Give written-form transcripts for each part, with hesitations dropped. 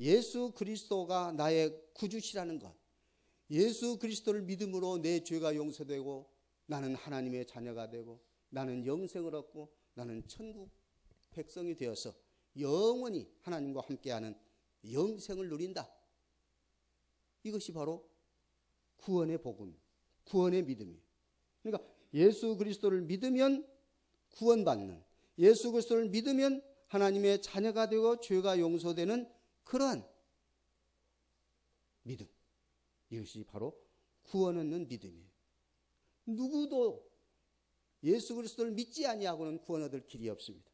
예수 그리스도가 나의 구주시라는 것, 예수 그리스도를 믿음으로 내 죄가 용서되고 나는 하나님의 자녀가 되고 나는 영생을 얻고 나는 천국 백성이 되어서 영원히 하나님과 함께하는 영생을 누린다. 이것이 바로 구원의 복음, 구원의 믿음이에요. 그러니까 예수 그리스도를 믿으면 구원받는, 예수 그리스도를 믿으면 하나님의 자녀가 되고 죄가 용서되는 그러한 믿음, 이것이 바로 구원 얻는 믿음이에요. 누구도 예수 그리스도를 믿지 아니하고는 구원 얻을 길이 없습니다.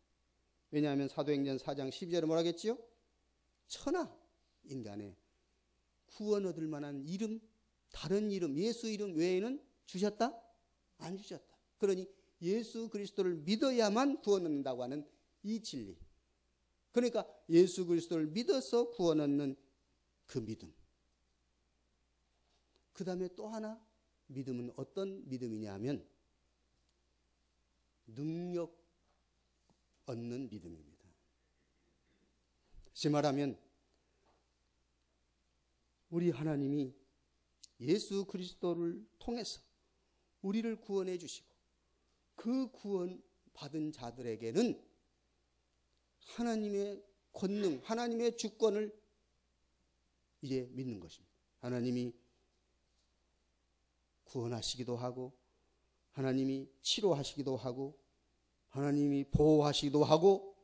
왜냐하면 사도행전 4장 12절에 뭐라 했지요? 천하 인간에 구원 얻을 만한 이름, 다른 이름, 예수 이름 외에는 주셨다? 안 주셨다. 그러니 예수 그리스도를 믿어야만 구원 얻는다고 하는 이 진리. 그러니까 예수 그리스도를 믿어서 구원 얻는 그 믿음. 그 다음에 또 하나 믿음은 어떤 믿음이냐 하면 능력 얻는 믿음입니다. 다시 말하면 우리 하나님이 예수 그리스도를 통해서 우리를 구원해 주시고 그 구원 받은 자들에게는 하나님의 권능, 하나님의 주권을 이제 믿는 것입니다. 하나님이 구원하시기도 하고 하나님이 치료하시기도 하고 하나님이 보호하시기도 하고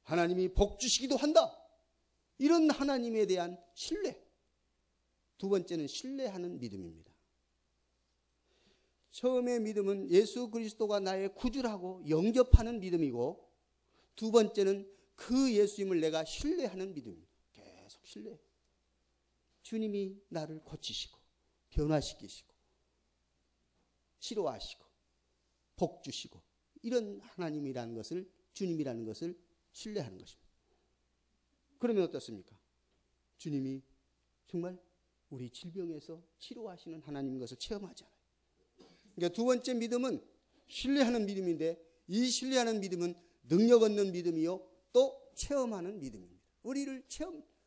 하나님이 복 주시기도 한다. 이런 하나님에 대한 신뢰. 두 번째는 신뢰하는 믿음입니다. 처음의 믿음은 예수 그리스도가 나의 구주라고 영접하는 믿음이고, 두 번째는 그 예수님을 내가 신뢰하는 믿음입니다. 계속 신뢰. 주님이 나를 고치시고 변화시키시고 치료하시고 복 주시고 이런 하나님이라는 것을, 주님이라는 것을 신뢰하는 것입니다. 그러면 어떻습니까? 주님이 정말 우리 질병에서 치료하시는 하나님인 것을 체험하잖아요. 그러니까 두 번째 믿음은 신뢰하는 믿음인데, 이 신뢰하는 믿음은 능력 얻는 믿음이요 또 체험하는 믿음입니다. 우리를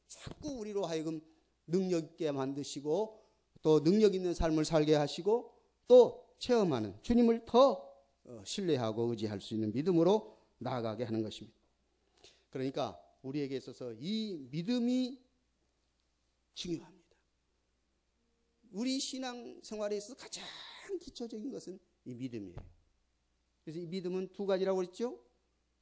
자꾸 우리로 하여금 능력 있게 만드시고 또 능력 있는 삶을 살게 하시고 또 체험하는, 주님을 더 신뢰하고 의지할 수 있는 믿음으로 나아가게 하는 것입니다. 그러니까 우리에게 있어서 이 믿음이 중요합니다. 우리 신앙 생활에 있어서 가장 기초적인 것은 이 믿음이에요. 그래서 이 믿음은 두 가지라고 그랬죠.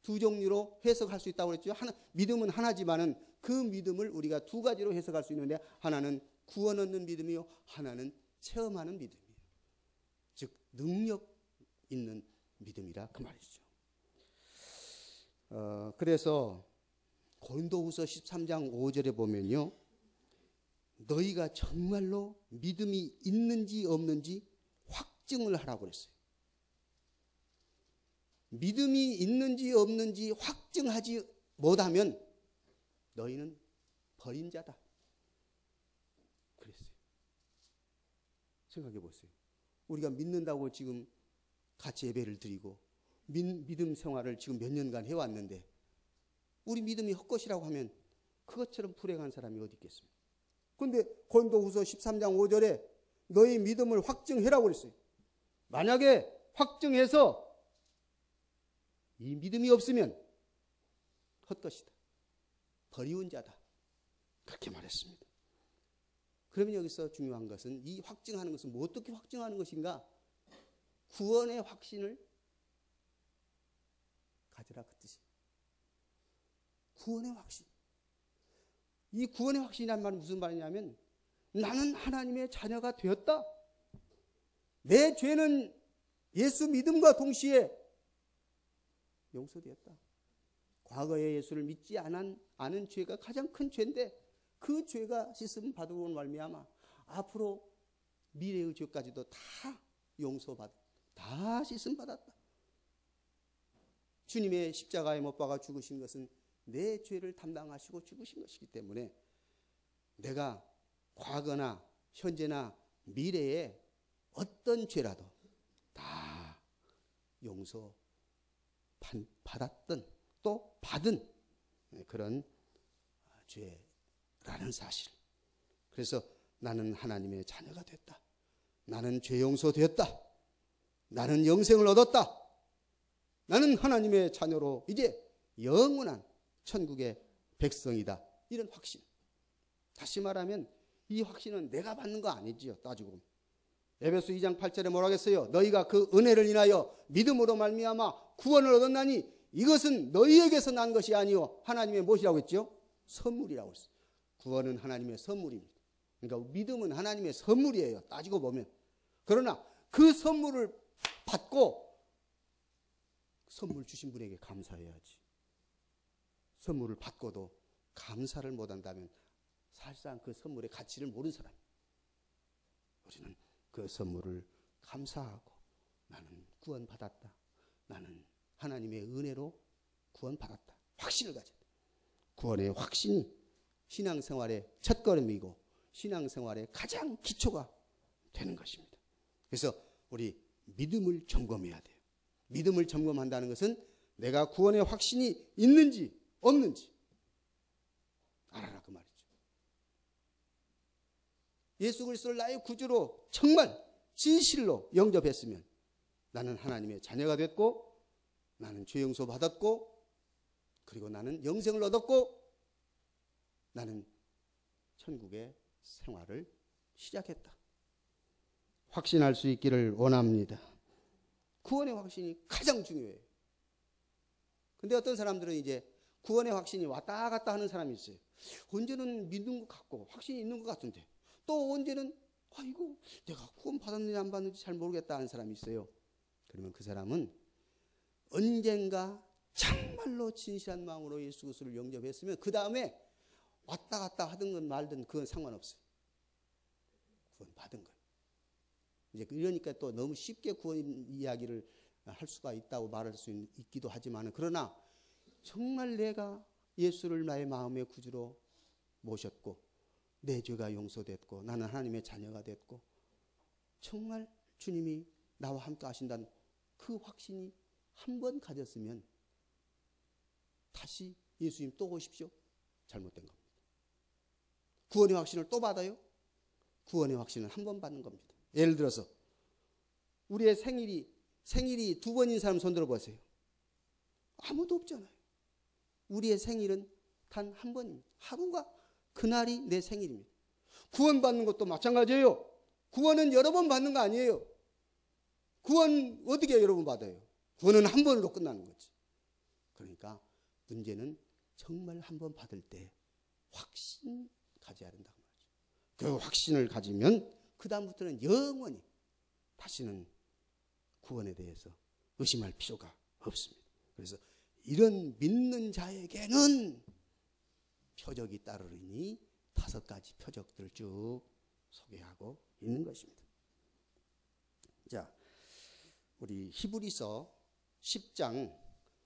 두 종류로 해석할 수 있다고 그랬죠. 믿음은 하나지만은 그 믿음을 우리가 두 가지로 해석할 수 있는데, 하나는 구원 얻는 믿음이요, 하나는 체험하는 믿음이에요. 즉 능력 있는 믿음이라 그 말이죠. 그래서 고린도후서 13장 5절에 보면요, 너희가 정말로 믿음이 있는지 없는지 확증을 하라고 그랬어요. 믿음이 있는지 없는지 확증하지 못하면 너희는 버린 자다 그랬어요. 생각해 보세요. 우리가 믿는다고 지금 같이 예배를 드리고 믿음 생활을 지금 몇 년간 해왔는데, 우리 믿음이 헛것이라고 하면 그것처럼 불행한 사람이 어디 있겠습니까? 그런데 고린도후서 13장 5절에 너희 믿음을 확증해라고 그랬어요. 만약에 확증해서 이 믿음이 없으면 헛것이다, 버리운 자다, 그렇게 말했습니다. 그러면 여기서 중요한 것은, 이 확증하는 것은 뭐 어떻게 확증하는 것인가? 구원의 확신을 가져라, 그 뜻이. 구원의 확신. 이 구원의 확신이란 말은 무슨 말이냐면, 나는 하나님의 자녀가 되었다. 내 죄는 예수 믿음과 동시에 용서되었다. 과거에 예수를 믿지 않은 죄가 가장 큰 죄인데, 그 죄가 씻음 받으로 말미암아 앞으로 미래의 죄까지도 다 용서받아, 다 씻음 받았다. 주님의 십자가에 못 박아 죽으신 것은 내 죄를 담당하시고 죽으신 것이기 때문에, 내가 과거나 현재나 미래에 어떤 죄라도 다 용서 받았던 또 받은 그런 죄가 라는 사실. 그래서 나는 하나님의 자녀가 됐다. 나는 죄 용서되었다. 나는 영생을 얻었다. 나는 하나님의 자녀로 이제 영원한 천국의 백성이다. 이런 확신. 다시 말하면 이 확신은 내가 받는 거 아니지요. 따지고 보면. 에베소 2장 8절에 뭐라고 했어요? 너희가 그 은혜를 인하여 믿음으로 말미암아 구원을 얻었나니 이것은 너희에게서 난 것이 아니요 하나님의 무엇이라고 했죠? 선물이라고 했어요. 구원은 하나님의 선물입니다. 그러니까 믿음은 하나님의 선물이에요. 따지고 보면. 그러나 그 선물을 받고 선물 주신 분에게 감사해야지. 선물을 받고도 감사를 못한다면 사실상 그 선물의 가치를 모르는 사람이에요. 우리는 그 선물을 감사하고 나는 구원받았다. 나는 하나님의 은혜로 구원받았다. 확신을 가져야 돼. 구원의 확신이 신앙생활의 첫걸음이고 신앙생활의 가장 기초가 되는 것입니다. 그래서 우리 믿음을 점검해야 돼요. 믿음을 점검한다는 것은 내가 구원의 확신이 있는지 없는지 알아라 그 말이죠. 예수 그리스도를 나의 구주로 정말 진실로 영접했으면 나는 하나님의 자녀가 됐고 나는 죄 용서 받았고 그리고 나는 영생을 얻었고 나는 천국의 생활을 시작했다. 확신할 수 있기를 원합니다. 구원의 확신이 가장 중요해요. 근데 어떤 사람들은 이제 구원의 확신이 왔다 갔다 하는 사람이 있어요. 언제는 믿는 것 같고 확신이 있는 것 같은데 또 언제는 이거 내가 구원 받았는지 안 받는지 잘 모르겠다 하는 사람이 있어요. 그러면 그 사람은 언젠가 정말로 진실한 마음으로 예수 그리스도를 영접했으면 그 다음에 왔다 갔다 하든 건 말든 그건 상관없어요. 구원 받은 거예요. 이제 이러니까 또 너무 쉽게 구원 이야기를 할 수가 있다고 말할 수 있기도 하지만 그러나 정말 내가 예수를 나의 마음의 구주로 모셨고 내 죄가 용서됐고 나는 하나님의 자녀가 됐고 정말 주님이 나와 함께 하신다는 그 확신이 한 번 가졌으면 다시 예수님 또 오십시오. 잘못된 겁니다. 구원의 확신을 또 받아요? 구원의 확신은 한 번 받는 겁니다. 예를 들어서 우리의 생일이 두 번인 사람 손 들어보세요. 아무도 없잖아요. 우리의 생일은 단 한 번입니다. 하루가 그날이 내 생일입니다. 구원받는 것도 마찬가지예요. 구원은 여러 번 받는 거 아니에요. 구원 어떻게 여러 번 받아요? 구원은 한 번으로 끝나는 거지. 그러니까 문제는 정말 한 번 받을 때 확신 가져야 된다고 말이죠. 그 확신을 가지면 그 다음부터는 영원히 다시는 구원에 대해서 의심할 필요가 없습니다. 그래서 이런 믿는 자에게는 표적이 따르니 5가지 표적들을 쭉 소개하고 있는 것입니다. 자, 우리 히브리서 10장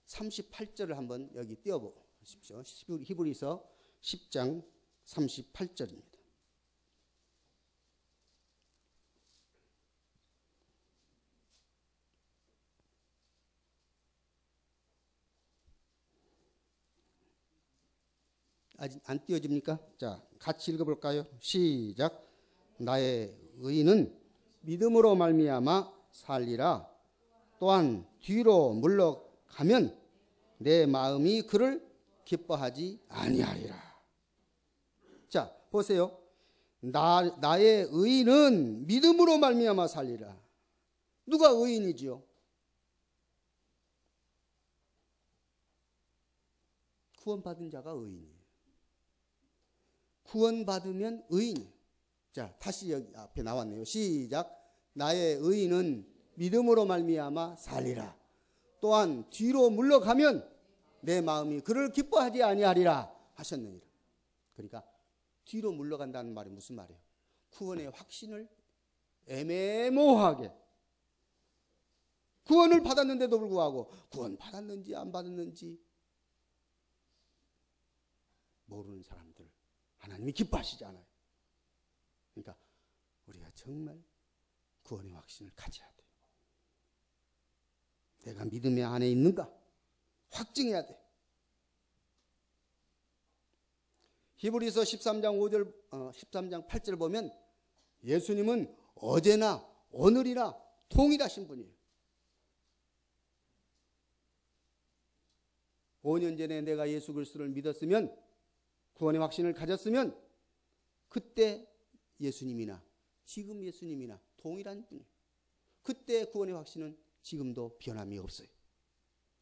38절을 한번 여기 띄워보십시오. 히브리서 10장 38절입니다. 아직 안 띄워집니까? 자, 같이 읽어볼까요? 시작. 나의 의인은 믿음으로 말미암아 살리라. 또한 뒤로 물러가면 내 마음이 그를 기뻐하지 아니하리라. 자, 보세요. 나의 의인은 믿음으로 말미암아 살리라. 누가 의인이지요? 구원받은 자가 의인이에요. 구원받으면 의인이에요. 자, 다시 여기 앞에 나왔네요. 시작. 나의 의인은 믿음으로 말미암아 살리라. 또한 뒤로 물러가면 내 마음이 그를 기뻐하지 아니하리라 하셨느니라. 그러니까 뒤로 물러간다는 말이 무슨 말이에요? 구원의 확신을 애매모호하게 구원을 받았는데도 불구하고 구원 받았는지 안 받았는지 모르는 사람들 하나님이 기뻐하시지 않아요. 그러니까 우리가 정말 구원의 확신을 가져야 돼요. 내가 믿음의 안에 있는가 확증해야 돼. 히브리서 13장 8절 보면 예수님은 어제나 오늘이나 동일하신 분이에요. 5년 전에 내가 예수 그리스도를 믿었으면, 구원의 확신을 가졌으면 그때 예수님이나 지금 예수님이나 동일한 분이에요. 그때 구원의 확신은 지금도 변함이 없어요.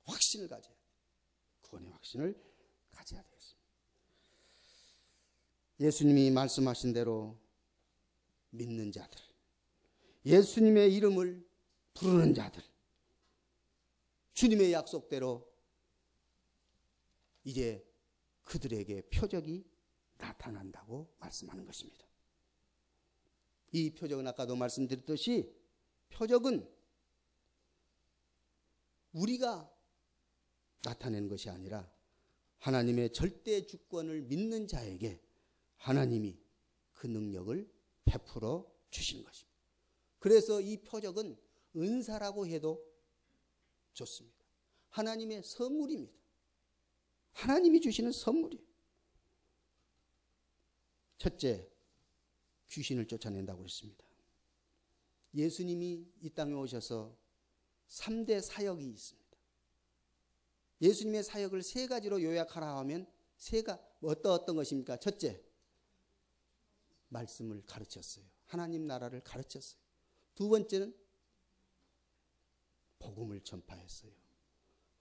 확신을 가져야 돼요. 구원의 확신을 가져야 되겠습니다. 예수님이 말씀하신 대로 믿는 자들, 예수님의 이름을 부르는 자들, 주님의 약속대로 이제 그들에게 표적이 나타난다고 말씀하는 것입니다. 이 표적은 아까도 말씀드렸듯이 표적은 우리가 나타내는 것이 아니라 하나님의 절대 주권을 믿는 자에게 하나님이 그 능력을 베풀어 주신 것입니다. 그래서 이 표적은 은사라고 해도 좋습니다. 하나님의 선물입니다. 하나님이 주시는 선물이에요. 첫째, 귀신을 쫓아낸다고 했습니다. 예수님이 이 땅에 오셔서 3대 사역이 있습니다. 예수님의 사역을 3가지로 요약하라 하면 어떤 것입니까? 첫째, 말씀을 가르쳤어요. 하나님 나라를 가르쳤어요. 두 번째는 복음을 전파했어요.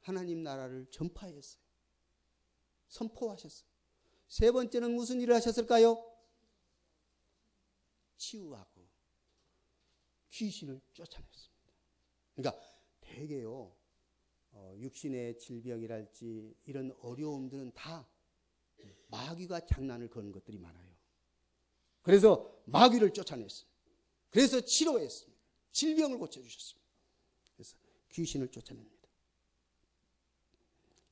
하나님 나라를 전파했어요. 선포하셨어요. 세 번째는 무슨 일을 하셨을까요? 치유하고 귀신을 쫓아냈습니다. 그러니까 대개요, 육신의 질병이랄지 이런 어려움들은 다 마귀가 장난을 거는 것들이 많아요. 그래서 마귀를 쫓아냈어요. 그래서 치료했습니다. 질병을 고쳐주셨습니다. 그래서 귀신을 쫓아냅니다.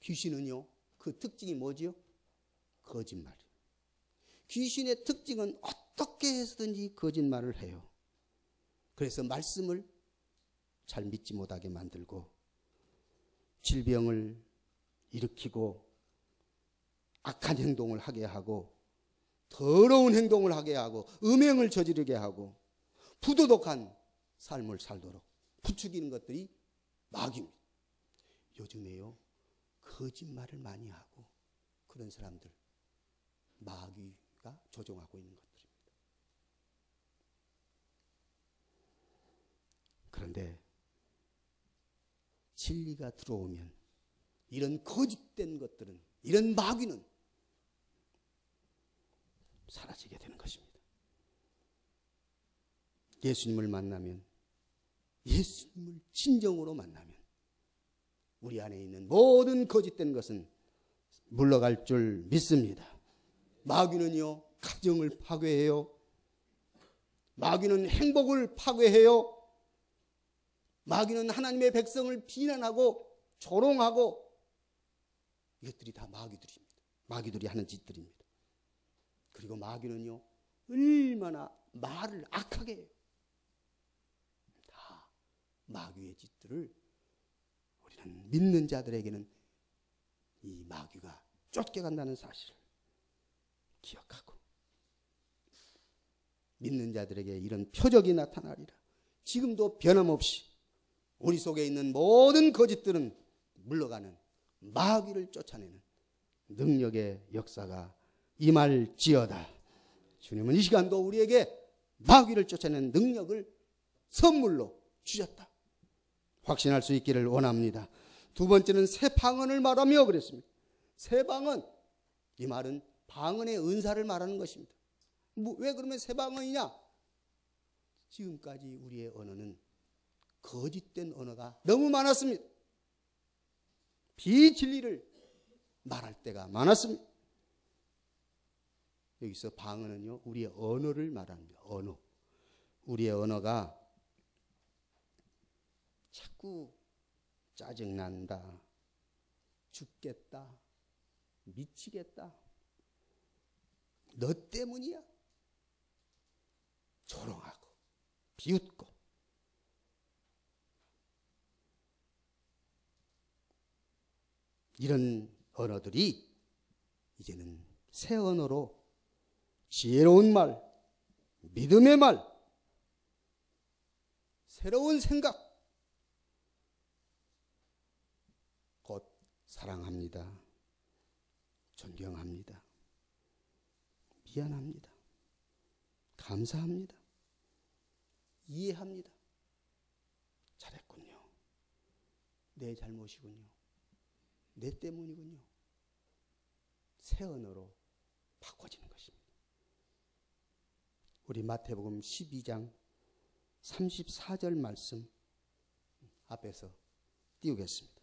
귀신은요, 그 특징이 뭐지요? 거짓말이에요. 귀신의 특징은 어떻게 해서든지 거짓말을 해요. 그래서 말씀을 잘 믿지 못하게 만들고 질병을 일으키고 악한 행동을 하게 하고 더러운 행동을 하게 하고 음행을 저지르게 하고 부도덕한 삶을 살도록 부추기는 것들이 마귀입니다. 요즘에요, 거짓말을 많이 하고 그런 사람들 마귀가 조종하고 있는 것들입니다. 그런데 진리가 들어오면 이런 거짓된 것들은, 이런 마귀는 사라지게 되는 것입니다. 예수님을 만나면, 예수님을 진정으로 만나면 우리 안에 있는 모든 거짓된 것은 물러갈 줄 믿습니다. 마귀는요, 가정을 파괴해요. 마귀는 행복을 파괴해요. 마귀는 하나님의 백성을 비난하고 조롱하고, 이것들이 다 마귀들입니다. 마귀들이 하는 짓들입니다. 그리고 마귀는요, 얼마나 말을 악하게 해요. 다 마귀의 짓들을 우리는 믿는 자들에게는 이 마귀가 쫓겨간다는 사실을 기억하고, 믿는 자들에게 이런 표적이 나타나리라. 지금도 변함없이 우리 속에 있는 모든 거짓들은 물러가는 마귀를 쫓아내는 능력의 역사가 임할지어다. 주님은 이 시간도 우리에게 마귀를 쫓아내는 능력을 선물로 주셨다. 확신할 수 있기를 원합니다. 두 번째는 새 방언을 말하며 그랬습니다. 새 방언, 이 말은 방언의 은사를 말하는 것입니다. 왜 그러면 새 방언이냐? 지금까지 우리의 언어는 거짓된 언어가 너무 많았습니다. 비진리를 말할 때가 많았습니다. 여기서 방언은요, 우리의 언어를 말합니다. 언어. 우리의 언어가 자꾸 짜증난다, 죽겠다, 미치겠다, 너 때문이야, 조롱하고 비웃고, 이런 언어들이 이제는 새 언어로 지혜로운 말, 믿음의 말, 새로운 생각, 곧 사랑합니다, 존경합니다, 미안합니다, 감사합니다, 이해합니다, 잘했군요, 내 잘못이군요, 내 때문이군요. 새 언어로 바꿔지는 것입니다. 우리 마태복음 12장 34절 말씀 앞에서 띄우겠습니다.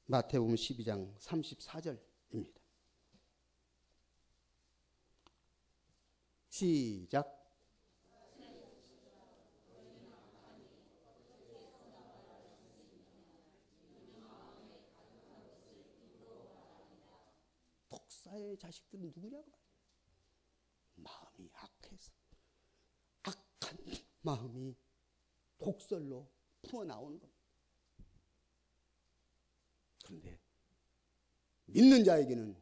마태복음 12장 34절입니다. 시작. 독사의 자식들은 누구냐고? 마음이 악해서 악한 마음이 독설로 풀어나오는 겁니다. 그런데 믿는 자에게는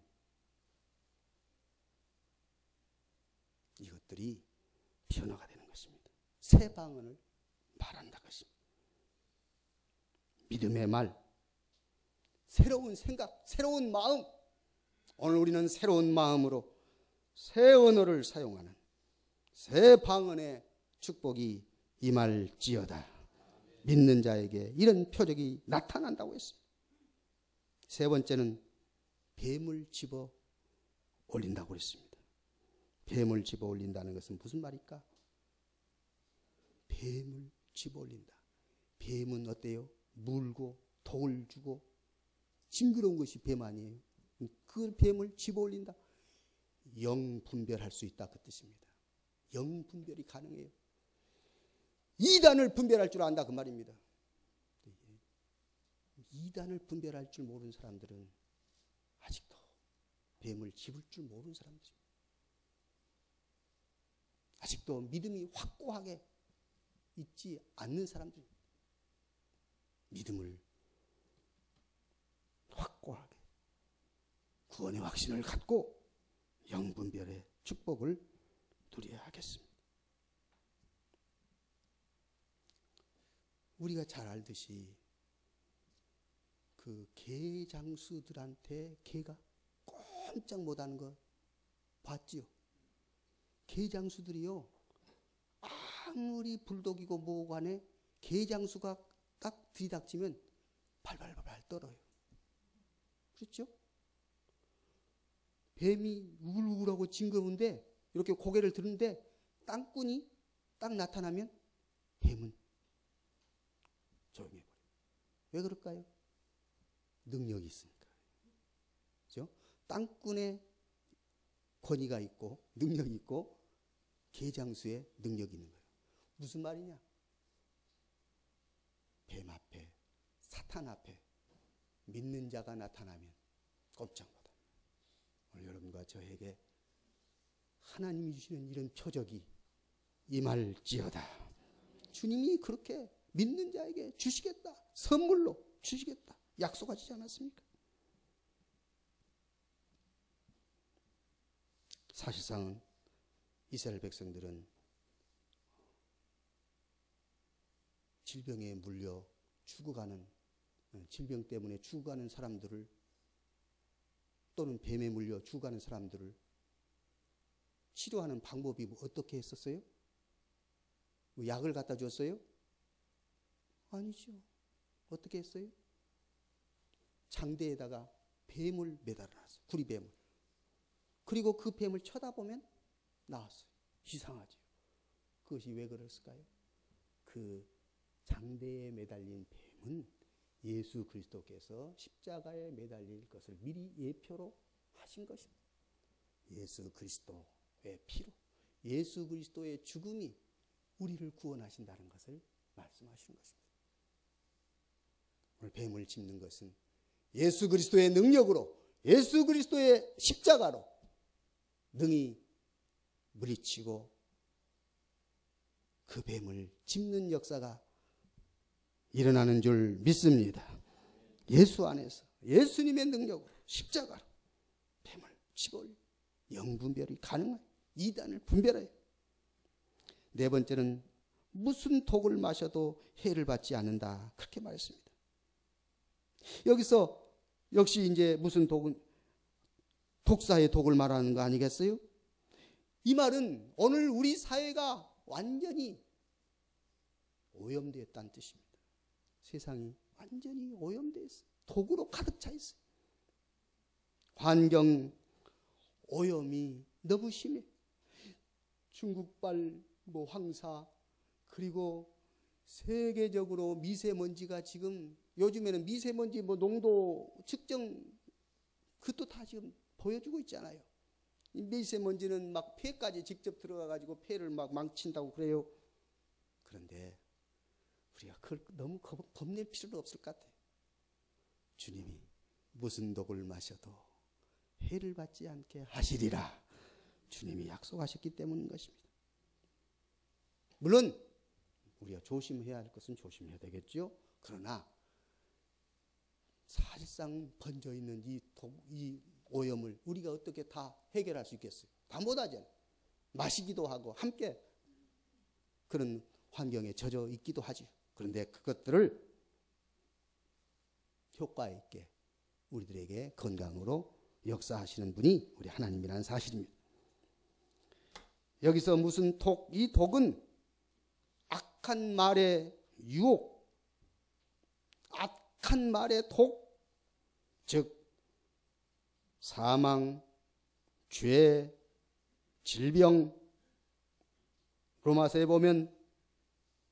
이것들이 변화가 되는 것입니다. 새 방언을 말한다 것입니다. 믿음의 말, 새로운 생각, 새로운 마음. 오늘 우리는 새로운 마음으로 새 언어를 사용하는 새 방언의 축복이 임할지어다. 믿는 자에게 이런 표적이 나타난다고 했습니다. 세 번째는 뱀을 집어 올린다고 그랬습니다. 뱀을 집어 올린다는 것은 무슨 말일까? 뱀을 집어 올린다. 뱀은 어때요? 물고 독을 주고 징그러운 것이 뱀 아니에요. 그 뱀을 집어 올린다. 영 분별할 수 있다 그 뜻입니다. 영 분별이 가능해요. 이단을 분별할 줄 안다 그 말입니다. 이단을 분별할 줄 모르는 사람들은 아직도 뱀을 집을 줄 모르는 사람들입니다. 아직도 믿음이 확고하게 있지 않는 사람들입니다. 믿음을 확고하게 구원의 확신을 갖고 영분별의 축복을 누려야 하겠습니다. 우리가 잘 알듯이 그 개장수들한테 개가 꼼짝 못하는 거 봤지요? 개장수들이요, 아무리 불독이고 뭐고 간에 개장수가 딱 들이닥치면 발발발발 떨어요. 그렇죠? 뱀이 우글우글하고 징그러운데 이렇게 고개를 드는데 땅꾼이 딱 나타나면 뱀은 조용해버려요. 왜 그럴까요? 능력이 있으니까. 그렇죠? 땅꾼의 권위가 있고 능력이 있고 개장수의 능력이 있는 거예요. 무슨 말이냐? 뱀 앞에, 사탄 앞에 믿는 자가 나타나면 꼼짝 못합니다. 오늘 여러분과 저에게 하나님이 주시는 이런 표적이 임할지어다. 주님이 그렇게 믿는 자에게 주시겠다. 선물로 주시겠다. 약속하시지 않았습니까? 사실상은 이스라엘 백성들은 질병에 물려 죽어가는, 질병 때문에 죽어가는 사람들을, 또는 뱀에 물려 죽어가는 사람들을 치료하는 방법이 어떻게 했었어요? 뭐 약을 갖다 줬어요? 아니죠. 어떻게 했어요? 장대에다가 뱀을 매달아놨어요. 구리뱀을. 그리고 그 뱀을 쳐다보면 나왔어요. 이상하죠. 그것이 왜 그랬을까요? 그 장대에 매달린 뱀은 예수 그리스도께서 십자가에 매달릴 것을 미리 예표로 하신 것입니다. 예수 그리스도의 피로, 예수 그리스도의 죽음이 우리를 구원하신다는 것을 말씀하시는 것입니다. 오늘 뱀을 짚는 것은 예수 그리스도의 능력으로, 예수 그리스도의 십자가로 능히 물리치고 그 뱀을 짚는 역사가 일어나는 줄 믿습니다. 예수 안에서 예수님의 능력으로 십자가로 뱀을 집어올려 영분별이 가능해요. 이단을 분별해요. 네 번째는 무슨 독을 마셔도 해를 받지 않는다. 그렇게 말했습니다. 여기서 역시 이제 무슨 독은 독사의 독을 말하는 거 아니겠어요? 이 말은 오늘 우리 사회가 완전히 오염되었다는 뜻입니다. 세상이 완전히 오염되어 있어요. 독으로 가득 차 있어요. 환경 오염이 너무 심해. 중국발 황사, 그리고 세계적으로 미세먼지가 지금 요즘에는 미세먼지 농도 측정 그것도 다 지금 보여주고 있잖아요. 이 미세먼지는 막 폐까지 직접 들어가 가지고 폐를 막 망친다고 그래요. 그런데 우리가 그걸 너무 겁낼 필요는 없을 것 같아요. 주님이 무슨 독을 마셔도 해를 받지 않게 하시리라. 주님이 약속하셨기 때문인 것입니다. 물론 우리가 조심해야 할 것은 조심해야 되겠죠. 그러나 사실상 번져 있는 이 오염을 우리가 어떻게 다 해결할 수 있겠어요? 다 못하잖아요. 마시기도 하고 함께 그런 환경에 젖어 있기도 하죠. 그런데 그것들을 효과 있게 우리들에게 건강으로 역사하시는 분이 우리 하나님이라는 사실입니다. 여기서 무슨 독, 이 독은 악한 말의 유혹, 악한 말의 독, 즉 사망, 죄, 질병, 로마서에 보면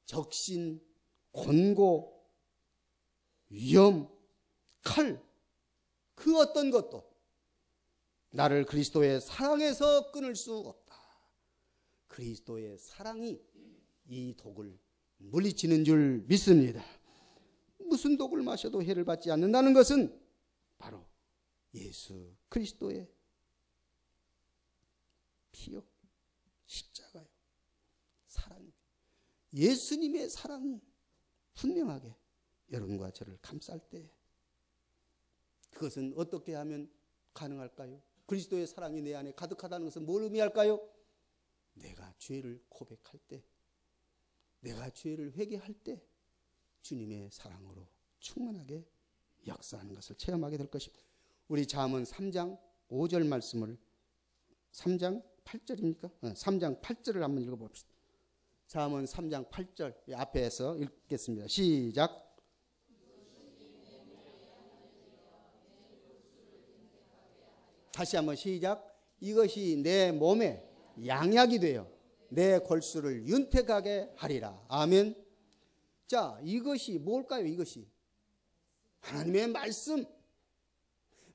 적신, 권고, 위험, 칼, 그 어떤 것도 나를 그리스도의 사랑에서 끊을 수 없다. 그리스도의 사랑이 이 독을 물리치는 줄 믿습니다. 무슨 독을 마셔도 해를 받지 않는다는 것은 바로 예수 그리스도의 피요, 십자가요, 사랑, 예수님의 사랑이 분명하게 여러분과 저를 감쌀 때 그것은 어떻게 하면 가능할까요? 그리스도의 사랑이 내 안에 가득하다는 것은 뭘 의미할까요? 내가 죄를 고백할 때, 내가 죄를 회개할 때 주님의 사랑으로 충만하게 역사하는 것을 체험하게 될 것입니다. 우리 잠언 3장 5절 말씀을 3장 8절입니까? 3장 8절을 한번 읽어봅시다. 잠언 3장 8절 앞에서 읽겠습니다. 시작. 다시 한번 시작. 이것이 내 몸에 양약이 되어 내 골수를 윤택하게 하리라. 아멘. 자, 이것이 뭘까요? 이것이 하나님의 말씀.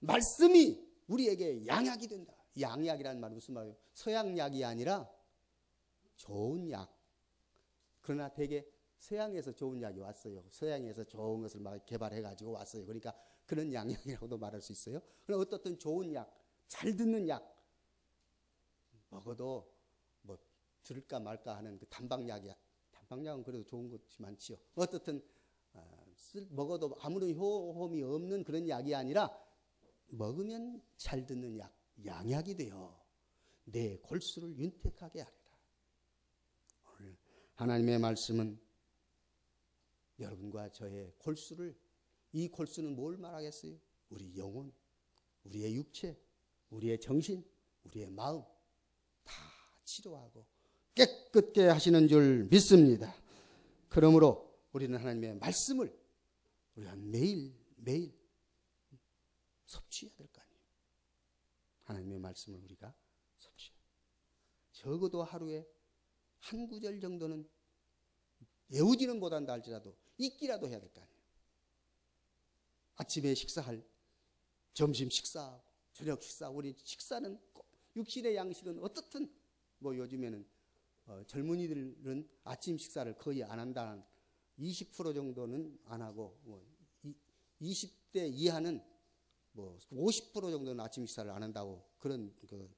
말씀이 우리에게 양약이 된다. 양약이라는 말은 무슨 말이에요? 서양약이 아니라 좋은 약. 그러나 되게 서양에서 좋은 약이 왔어요. 서양에서 좋은 것을 막 개발해가지고 왔어요. 그러니까 그런 양약이라고도 말할 수 있어요. 그러나 어떻든 좋은 약, 잘 듣는 약, 먹어도 뭐 들을까 말까 하는 그 단방약이야. 단방약은 그래도 좋은 것이 많지요. 어떻든 먹어도 아무런 효험이 없는 그런 약이 아니라 먹으면 잘 듣는 약, 양약이 되어 내 골수를 윤택하게 하리라. 오늘 하나님의 말씀은 여러분과 저의 골수를, 이 골수는 뭘 말하겠어요? 우리 영혼, 우리의 육체, 우리의 정신, 우리의 마음 다 치료하고 깨끗게 하시는 줄 믿습니다. 그러므로 우리는 하나님의 말씀을 우리가 매일 섭취해야 될 거 아니에요. 하나님의 말씀을 우리가 섭취해야 돼요. 적어도 하루에 한 구절 정도는 외우지는 못한다 할지라도 읽기라도 해야 될 거 아니에요. 아침에 식사할, 점심 식사하고 저녁 식사, 우리 식사는 꼭 육신의 양식은 어떻든 뭐 요즘에는 젊은이들은 아침 식사를 거의 안 한다는 20% 정도는 안 하고 뭐 20대 이하는 뭐 50% 정도는 아침 식사를 안 한다고 그런 그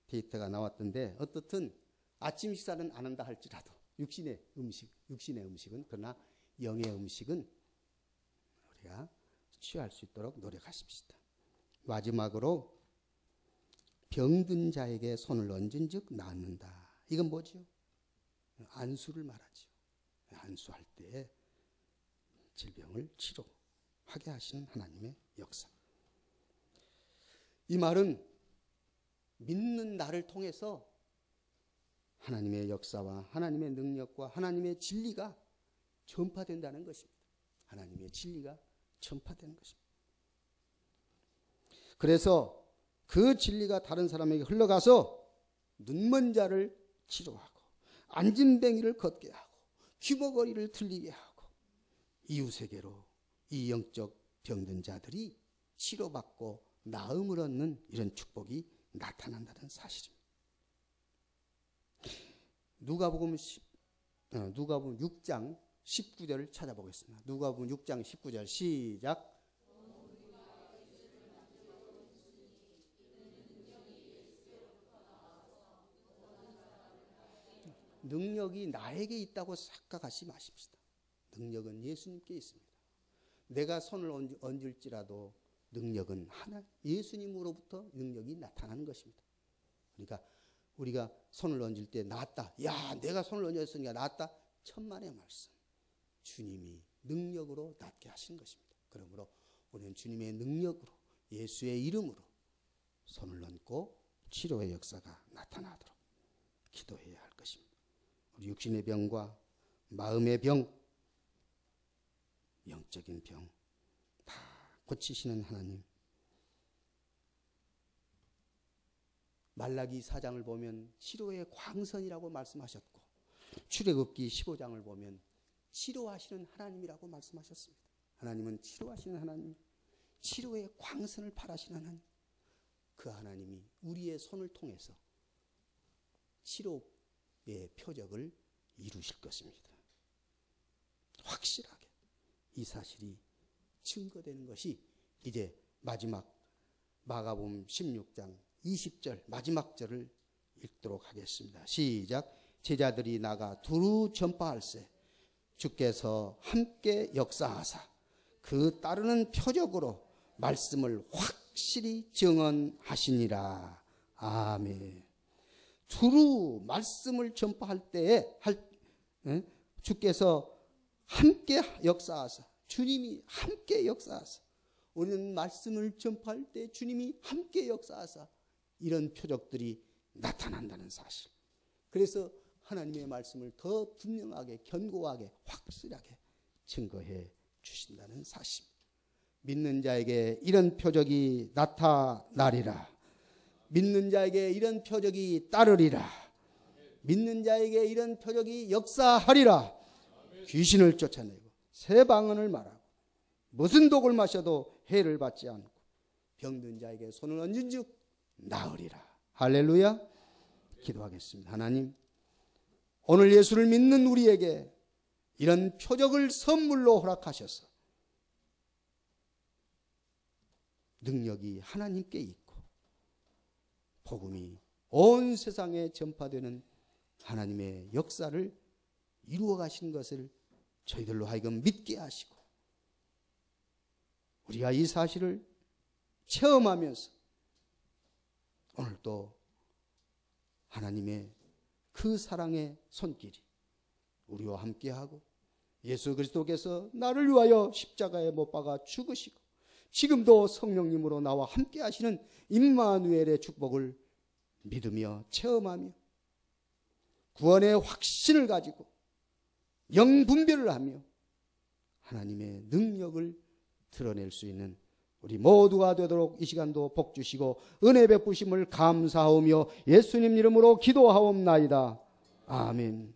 데이터가 나왔던데 어떻든 아침 식사는 안 한다 할지라도 육신의 음식은 그러나 영의 음식은 우리가 취할 수 있도록 노력하십시다. 마지막으로 병든 자에게 손을 얹은 즉 낫는다. 이건 뭐죠? 안수를 말하죠. 안수할 때 질병을 치료하게 하시는 하나님의 역사. 이 말은 믿는 나를 통해서 하나님의 역사와 하나님의 능력과 하나님의 진리가 전파된다는 것입니다. 하나님의 진리가 전파되는 것입니다. 그래서 그 진리가 다른 사람에게 흘러가서 눈먼 자를 치료하고 안진뱅이를 걷게 하고 귀머거리를 들리게 하고 이웃에게로 이 영적 병든 자들이 치료받고 나음을 얻는 이런 축복이 나타난다는 사실입니다. 누가복음 6장 19절을 찾아보겠습니다. 누가복음 6장 19절 시작. 능력이 나에게 있다고 착각하지 마십시다. 능력은 예수님께 있습니다. 내가 손을 얹을지라도 능력은 예수님으로부터 능력이 나타나는 것입니다. 그러니까 우리가 손을 얹을 때 낫다. 야, 내가 손을 얹었으니까 낫다. 천만의 말씀. 주님이 능력으로 낫게 하신 것입니다. 그러므로 우리는 주님의 능력으로 예수의 이름으로 손을 얹고 치료의 역사가 나타나도록 기도해야 할 것입니다. 우리 육신의 병과 마음의 병, 영적인 병 다 고치시는 하나님. 말라기 4장을 보면 치료의 광선이라고 말씀하셨고 출애굽기 15장을 보면 치료하시는 하나님이라고 말씀하셨습니다. 하나님은 치료하시는 하나님, 치료의 광선을 발하시는 하나님. 그 하나님이 우리의 손을 통해서 치료의 표적을 이루실 것입니다. 확실하게 이 사실이 증거되는 것이 이제 마지막 마가복음 16장 20절 마지막 절을 읽도록 하겠습니다. 시작. 제자들이 나가 두루 전파할세 주께서 함께 역사하사 그 따르는 표적으로 말씀을 확실히 증언하시니라. 아멘. 두루 말씀을 전파할 때에 주께서 함께 역사하사, 주님이 함께 역사하사, 우리는 말씀을 전파할 때 주님이 함께 역사하사 이런 표적들이 나타난다는 사실. 그래서 하나님의 말씀을 더 분명하게, 견고하게, 확실하게 증거해 주신다는 사실. 믿는 자에게 이런 표적이 나타나리라. 믿는 자에게 이런 표적이 따르리라. 믿는 자에게 이런 표적이 역사하리라. 귀신을 쫓아내고 새 방언을 말하고 무슨 독을 마셔도 해를 받지 않고 병든 자에게 손을 얹은 즉 나으리라. 할렐루야. 기도하겠습니다. 하나님, 오늘 예수를 믿는 우리에게 이런 표적을 선물로 허락하셔서 능력이 하나님께 있고 복음이 온 세상에 전파되는 하나님의 역사를 이루어 가신 것을 저희들로 하여금 믿게 하시고 우리가 이 사실을 체험하면서 오늘 또 하나님의 그 사랑의 손길이 우리와 함께하고 예수 그리스도께서 나를 위하여 십자가에 못 박아 죽으시고 지금도 성령님으로 나와 함께 하시는 임마누엘의 축복을 믿으며 체험하며 구원의 확신을 가지고 영분별을 하며 하나님의 능력을 드러낼 수 있는 우리 모두가 되도록 이 시간도 복 주시고 은혜 베푸심을 감사하오며 예수님 이름으로 기도하옵나이다. 아멘.